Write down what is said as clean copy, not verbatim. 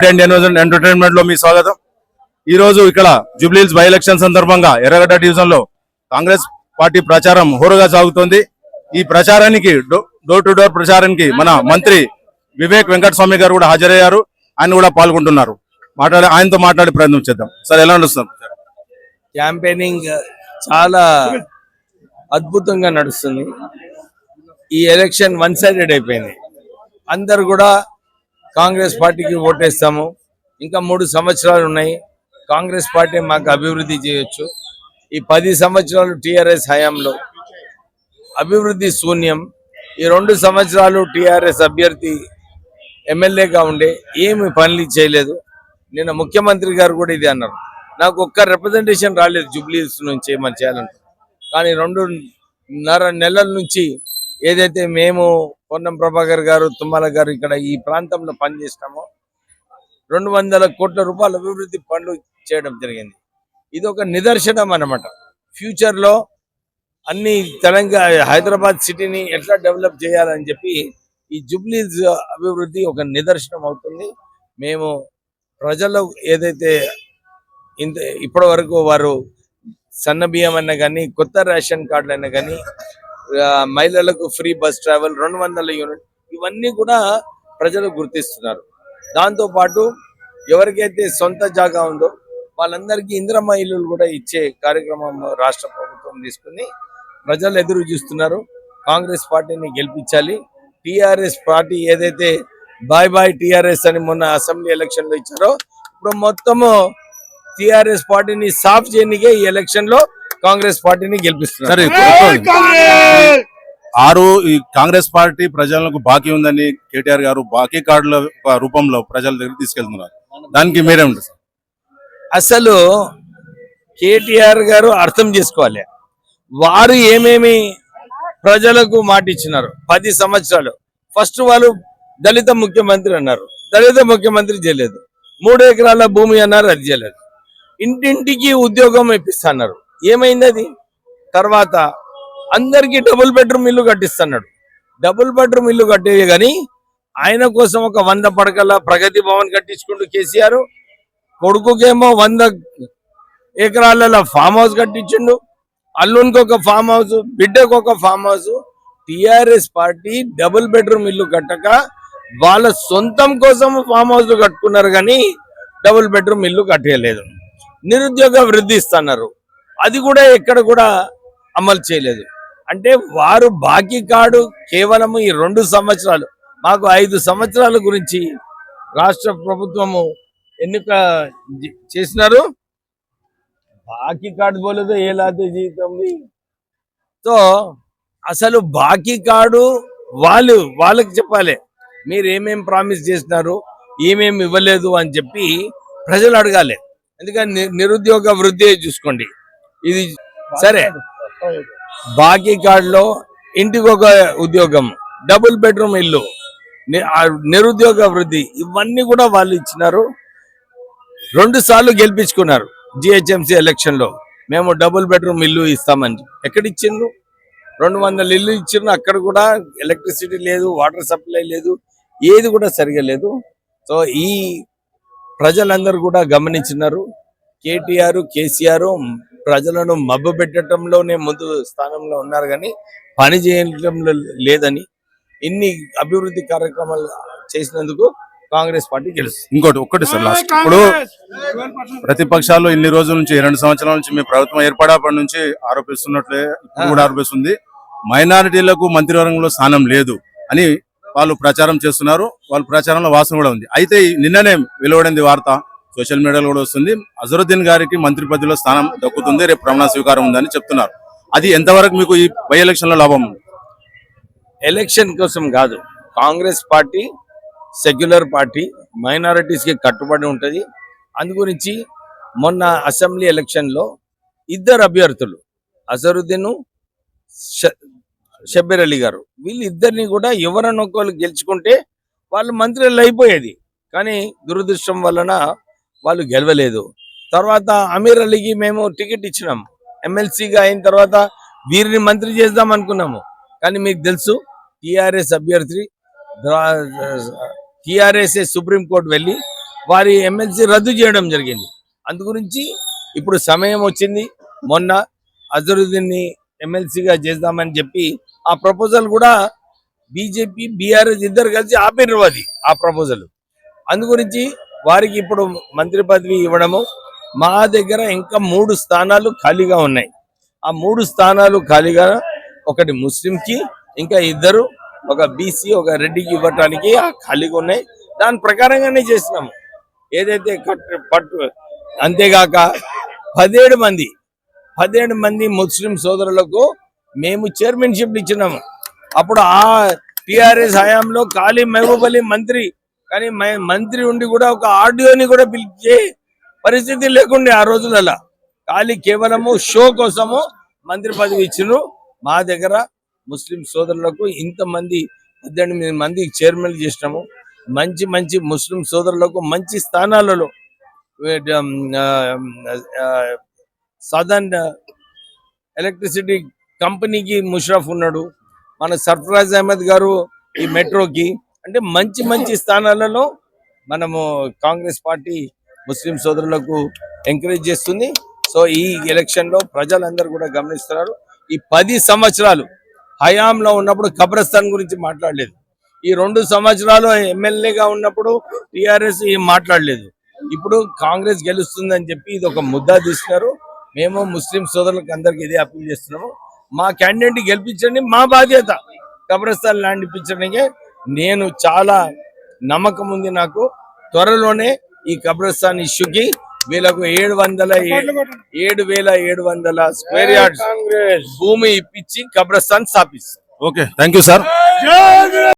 Entertainment లో మీ స్వాగతం. ఈ రోజు ఇక్కడ జూబ్లీహిల్స్ బై ఎలక్షన్ సందర్భంగా ఎర్రగడ్డ డివిజన్ లో కాంగ్రెస్ పార్టీ ప్రచారం హోరుగా సాగుతోంది. ఈ ప్రచారానికి డోర్ టు డోర్ ప్రచారానికి మన మంత్రి వివేక్ వెంకటస్వామి గారు కూడా హాజరయ్యారు. ఆయన కూడా పాల్గొంటున్నారు. ఆయనతో మాట్లాడే ప్రయత్నం చేద్దాం. సార్, ఎలా నడుస్తుంది క్యాంపెయినింగ్? చాలా అద్భుతంగా నడుస్తుంది. ఈ ఎలక్షన్ వన్ సైడెడ్ అయిపోయింది. అందరు కూడా కాంగ్రెస్ పార్టీకి ఓటేస్తాము. ఇంకా 3 సంవత్సరాలు ఉన్నాయి. కాంగ్రెస్ పార్టీ మాకు అభివృద్ధి చేయొచ్చు. ఈ 10 సంవత్సరాలు టీఆర్ఎస్ హయాంలో అభివృద్ధి శూన్యం. ఈ 2 సంవత్సరాలు టీఆర్ఎస్ అభ్యర్థి ఎమ్మెల్యేగా ఉండే ఏమి పనులు చేయలేదు. నిన్న ముఖ్యమంత్రి గారు కూడా ఇది అన్నారు, నాకు ఒక్క రిప్రజెంటేషన్ రాలేదు జూబ్లీహిల్స్ నుంచి ఏమని చేయాలంటే. కానీ 2.5 నెలల నుంచి ఏదైతే మేము పొన్నం ప్రభాకర్ గారు, తుమ్మల గారు ఇక్కడ ఈ ప్రాంతంలో పనిచేసినామో 200 కోట్ల రూపాయల అభివృద్ధి పనులు చేయడం జరిగింది. ఇది ఒక నిదర్శనం అన్నమాట. ఫ్యూచర్ లో అన్ని తెలంగాణ హైదరాబాద్ సిటీని ఎట్లా డెవలప్ చేయాలని చెప్పి ఈ జూబ్లీహిల్స్ అభివృద్ధి ఒక నిదర్శనం అవుతుంది. మేము ప్రజలు ఏదైతే ఇప్పటి వరకు వారు సన్న బియ్యం అన్నా కానీ, కొత్త రేషన్ కార్డులు అయినా కానీ, మహిళలకు ఫ్రీ బస్ ట్రావెల్, 200 యూనిట్, ఇవన్నీ కూడా ప్రజలు గుర్తిస్తున్నారు. దాంతోపాటు ఎవరికైతే సొంత జాగా ఉందో వాళ్ళందరికీ ఇందిరమ్మ ఇల్లులు కూడా ఇచ్చే కార్యక్రమం రాష్ట్ర ప్రభుత్వం తీసుకుని ప్రజలు ఎదురు చూస్తున్నారు. కాంగ్రెస్ పార్టీని గెలిపించాలి. టీఆర్ఎస్ పార్టీ ఏదైతే బాయ్ బాయ్ టీఆర్ఎస్ అని మొన్న అసెంబ్లీ ఎలక్షన్ లో ఇచ్చారో, ఇప్పుడు మొత్తము టీఆర్ఎస్ పార్టీని సాఫ్ చేయనికే ఈ ఎలక్షన్ లో కాంగ్రెస్ పార్టీని గెలిపిస్తున్నారు. ఈ కాంగ్రెస్ పార్టీ ప్రజలకు బాకీ ఉందని కేటీఆర్ గారు బాకీ కార్డుల రూపంలో ప్రజల దగ్గర తీసుకెళ్తున్నారు. దానికి మీరేమిటి సార్? అసలు కేటీఆర్ గారు అర్థం చేసుకోవాలి, వారు ఏమేమి ప్రజలకు మాట ఇచ్చినారు 10 సంవత్సరాలు. ఫస్ట్ వాళ్ళు దళిత ముఖ్యమంత్రి అన్నారు, దళిత ముఖ్యమంత్రి చేయలేదు. 3 ఎకరాల భూమి అన్నారు, అది చేయలేదు. ఇంటింటికి ఉద్యోగం ఇప్పిస్తున్నారు, ఏమైంది అది? తర్వాత అందరికీ డబుల్ బెడ్రూమ్ ఇల్లు కట్టిస్తున్నాడు. డబుల్ బెడ్రూమ్ ఇల్లు కట్టేవి కానీ ఆయన కోసం ఒక 100 పడకల ప్రగతి భవన్ కట్టించుకుంటూ కేసీఆర్, కొడుకుకేమో 100 ఎకరాల ఫామ్ హౌస్ కట్టించిండు, అల్లునికి ఒక ఫామ్ హౌస్, బిడ్డకు ఒక farm house. TRS party double bedroom ఇల్లు కట్టక వాళ్ళ సొంతం కోసం ఫామ్ హౌస్ కట్టుకున్నారు కానీ డబుల్ బెడ్రూమ్ ఇల్లు కట్టేయలేదు. నిరుద్యోగ వృద్ధి ఇస్తున్నారు, అది కూడా ఎక్కడ కూడా అమలు చేయలేదు. అంటే వారు బాకీ కార్డు కేవలం ఈ 2 సంవత్సరాలు, మాకు 5 సంవత్సరాల గురించి రాష్ట్ర ప్రభుత్వము ఎన్నిక చేసినారు. బాకీ కార్డు పోలేదు ఏలాది జీతం. సో అసలు బాకీ కార్డు వాళ్ళకి చెప్పాలి, మీరు ఏమేమి ప్రామిస్ చేసినారు, ఏమేమి ఇవ్వలేదు అని చెప్పి ప్రజలు అడగాలి. ఎందుకంటే నిరుద్యోగ వృద్ధి చూసుకోండి, ఇది సరే. బాకీ కార్డులో ఇంటికి ఒక ఉద్యోగం, డబుల్ బెడ్రూమ్ ఇల్లు, నిరుద్యోగ వృద్ధి, ఇవన్నీ కూడా వాళ్ళు ఇచ్చినారు. 2 సార్లు గెలిపించుకున్నారు జిహెచ్ఎంసీ ఎలక్షన్ లో. మేము డబుల్ బెడ్రూమ్ ఇల్లు ఇస్తామని ఎక్కడ ఇచ్చిండ్రు? 200 ఇల్లు ఇచ్చిండ్రు, అక్కడ కూడా ఎలక్ట్రిసిటీ లేదు, వాటర్ సప్లై లేదు, ఏది కూడా సరిగా లేదు. సో ఈ ప్రజలందరూ కూడా గమనించినారు. కేసీఆర్ ప్రజలను మబ్బు పెట్టడంలోనే ముందు స్థానంలో ఉన్నారు కానీ పని చేయడంలో లేదని, ఇన్ని అభివృద్ధి కార్యక్రమాలు చేసినందుకు కాంగ్రెస్ పార్టీ గెలుస్తుంది. ఒక్కటి సార్ లాస్ట్, ఇప్పుడు ప్రతిపక్షాలు ఇన్ని రోజుల నుంచి 2 సంవత్సరాల నుంచి మీ ప్రభుత్వం ఏర్పడేపటి నుంచి ఆరోపిస్తున్నట్లే ఇప్పుడు కూడా ఆరోపిస్తుంది, మైనారిటీలకు మంత్రివర్గంలో స్థానం లేదు అని వాళ్ళు ప్రచారం చేస్తున్నారు. వాళ్ళ ప్రచారంలో వాసన కూడా ఉంది. అయితే నిన్ననే వెలువడింది వార్త, సోషల్ మీడియాలో కూడా వస్తుంది, అజరుద్దీన్ గారికి మంత్రి పదవిలో స్థానం దక్కుతుంది, రేపు ప్రమాణ స్వీకారం ఉందని చెప్తున్నారు. అది ఎంతవరకు మీకు ఈ బై ఎలక్షన్ లో లాభం? ఎలక్షన్ కోసం కాదు, Congress party secular party, minorities కి కట్టుబడి ఉంటది. అందు గురించి మొన్న అసెంబ్లీ ఎలక్షన్ లో 2 అభ్యర్థులు, అజరుద్దీన్, షబ్బీర్ అలీ గారు, వీళ్ళిద్దరిని కూడా ఎవరనొక్కరు గెలుచుకుంటే వాళ్ళు మంత్రులు అయిపోయేది. కానీ దురదృష్టం వలన వాళ్ళు గెలవలేదు. తర్వాత అమీర్ అలీకి మేము టికెట్ ఇచ్చినాం, ఎమ్మెల్సీగా అయిన తర్వాత వీరిని మంత్రి చేద్దాం అనుకున్నాము. కానీ మీకు తెలుసు టిఆర్ఎస్ అభ్యర్థి టిఆర్ఎస్ సుప్రీంకోర్టు వెళ్ళి వారి ఎమ్మెల్సీ రద్దు చేయడం జరిగింది. అందు గురించి ఇప్పుడు సమయం వచ్చింది. మొన్న అజరుద్దీన్ని ఎమ్మెల్సీగా చేద్దామని చెప్పి ఆ ప్రపోజల్ కూడా బీజేపీ బీఆర్ఎస్ ఇద్దరు కలిసి ఆపిర్రు ఆ ప్రపోజల్. అందు గురించి వారికి ఇప్పుడు మంత్రి పదవి ఇవ్వడము. మా దగ్గర ఇంకా 3 స్థానాలు ఖాళీగా ఉన్నాయి. ఆ 3 స్థానాలు ఖాళీగా, ఒకటి ముస్లింకి, ఇంకా 2 ఒక బీసీ ఒక రెడ్డికి ఇవ్వటానికి ఆ ఖాళీగా ఉన్నాయి. దాని ప్రకారంగానే చేసినాము ఏదైతే పట్టు. అంతేగాక 17 మంది ముస్లిం సోదరులకు మేము చైర్మన్షిప్ ఇచ్చినాము. అప్పుడు ఆ టిఆర్ఎస్ హయాంలో ఖాళీ మహబూబ్ అలీ మంత్రి, కానీ మంత్రి ఉండి కూడా ఒక ఆడియోని కూడా పిలిచే పరిస్థితి లేకుండే ఆ రోజులలో. ఖాళీ కేవలము షో కోసము మంత్రి పదవి ఇచ్చిను. మా దగ్గర ముస్లిం సోదరులకు ఇంతమంది 18 మందికి చైర్మన్ చేసినాము. మంచి మంచి ముస్లిం సోదరులకు మంచి స్థానాలలో సదర్న్ ఎలక్ట్రిసిటీ కంపెనీకి ముషరఫ్ ఉన్నాడు. మన సర్ఫరాజ్ అహ్మద్ గారు ఈ మెట్రోకి, అంటే మంచి మంచి స్థానాలలో మనము కాంగ్రెస్ పార్టీ ముస్లిం సోదరులకు ఎంకరేజ్ చేస్తుంది. సో ఈ ఎలక్షన్ లో ప్రజలందరూ కూడా గమనిస్తున్నారు. ఈ 10 సంవత్సరాలు హయాంలో ఉన్నప్పుడు కబ్రస్థాన్ గురించి మాట్లాడలేదు. ఈ 2 సంవత్సరాలు ఎమ్మెల్యేగా ఉన్నప్పుడు టిఆర్ఎస్ ఏం మాట్లాడలేదు. ఇప్పుడు కాంగ్రెస్ గెలుస్తుందని చెప్పి ఇది ఒక ముద్దా తీసుకున్నారు. మేము ముస్లిం సోదరులకు అందరికి ఇదే అప్పీల్ చేస్తున్నాము. మా క్యాండిడేట్ గెలిపించండి, మా బాధ్యత కబ్రస్థాన్ ల్యాండ్ ఇప్పించడానికే. నేను చాలా నమ్మకం ఉంది నాకు. త్వరలోనే ఈ కబ్రస్థాన్ ఇష్యూకి వీళ్ళకు 7,700 స్క్వేర్ యార్డ్స్ భూమి ఇప్పించి కబ్రస్థాన్ స్థాపిస్తారు. Okay, thank you sir.